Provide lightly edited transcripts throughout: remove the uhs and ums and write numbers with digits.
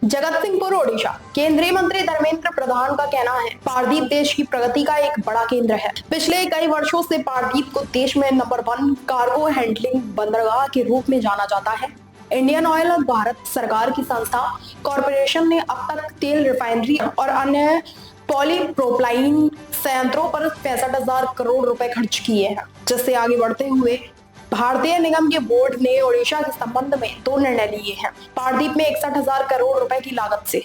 जगतसिंहपुर ओडिशा। केंद्रीय मंत्री धर्मेंद्र प्रधान का कहना है, पारादीप देश की प्रगति का एक बड़ा केंद्र है। पिछले कई वर्षों से पारादीप को देश में नंबर 1 कार्गो हैंडलिंग बंदरगाह के रूप में जाना जाता है। इंडियन ऑयल और भारत सरकार की संस्था कॉरपोरेशन ने अब तक तेल रिफाइनरी और अन्य पॉलीप्रोपाइलीन संयंत्रों पर 65,000 करोड़ रुपए खर्च किए हैं, जिससे आगे बढ़ते हुए भारतीय निगम के बोर्ड ने ओडिशा के संबंध में 2 निर्णय लिए हैं। पारादीप में 61,000 करोड़ रुपए की लागत से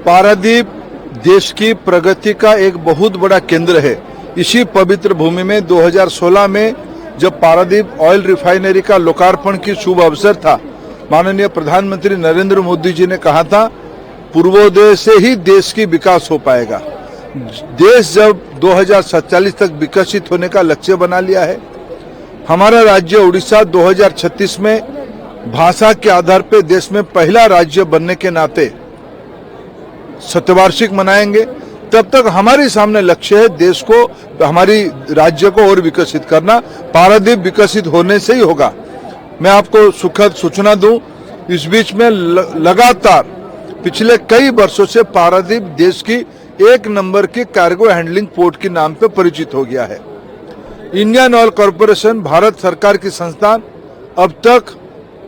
पारादीप देश की प्रगति का एक बहुत बड़ा केंद्र है। इसी पवित्र भूमि में 2016 में जब पारादीप ऑयल रिफाइनरी का लोकार्पण की शुभ अवसर था, माननीय प्रधानमंत्री नरेंद्र मोदी जी ने कहा था, पूर्वोदय से ही देश की विकास हो पाएगा। देश जब 2047 तक विकसित होने का लक्ष्य बना लिया है, हमारा राज्य उड़ीसा 2036 में भाषा के आधार पर देश में पहला राज्य बनने के नाते शतवार्षिक मनाएंगे। तब तक हमारे सामने लक्ष्य है देश को, हमारी राज्य को और विकसित करना। पारादीप विकसित होने से ही होगा। मैं आपको सुखद सूचना दूं, इस बीच में लगातार पिछले कई वर्षों से पारादीप देश की 1 नंबर की कार्गो हैंडलिंग पोर्ट के नाम पर परिचित हो गया है। इंडियन ऑयल कॉरपोरेशन भारत सरकार की संस्था अब तक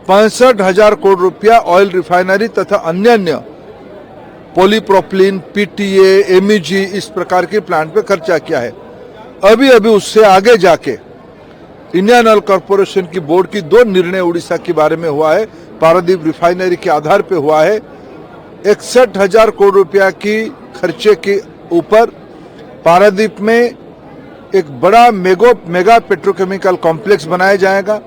65,000 करोड़ रुपया ऑयल रिफाइनरी तथा अन्य पॉलीप्रोपाइलीन, पीटीए, एमईजी इस प्रकार के प्लांट पे खर्चा किया है। अभी उससे आगे जाके इंडियन ऑयल कॉरपोरेशन की बोर्ड की 2 निर्णय उड़ीसा के बारे में हुआ है। पारादीप रिफाइनरी के आधार पे हुआ है। 61,000 करोड़ रुपया की खर्चे के ऊपर पारादीप में एक बड़ा मेगा पेट्रोकेमिकल कॉम्प्लेक्स बनाया जाएगा।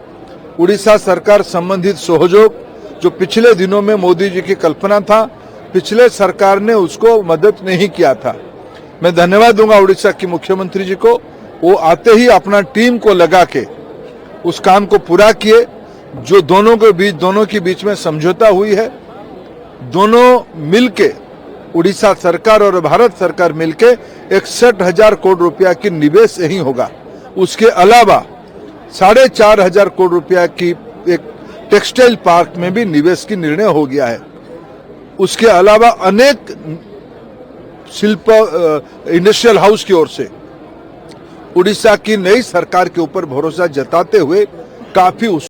उड़ीसा सरकार संबंधित सहयोग जो पिछले दिनों में मोदी जी की कल्पना था, पिछले सरकार ने उसको मदद नहीं किया था। मैं धन्यवाद दूंगा उड़ीसा की मुख्यमंत्री जी को, वो आते ही अपना टीम को लगा के उस काम को पूरा किए। जो दोनों के बीच में समझौता हुई है, दोनों मिलके उड़ीसा सरकार और भारत सरकार मिलके 61,000 करोड़ रुपया की निवेश यही होगा। उसके अलावा 4,500 करोड़ रुपया की एक टेक्सटाइल पार्क में भी निवेश की निर्णय हो गया है। उसके अलावा अनेक शिल्प इंडस्ट्रियल हाउस की ओर से उड़ीसा की नई सरकार के ऊपर भरोसा जताते हुए काफी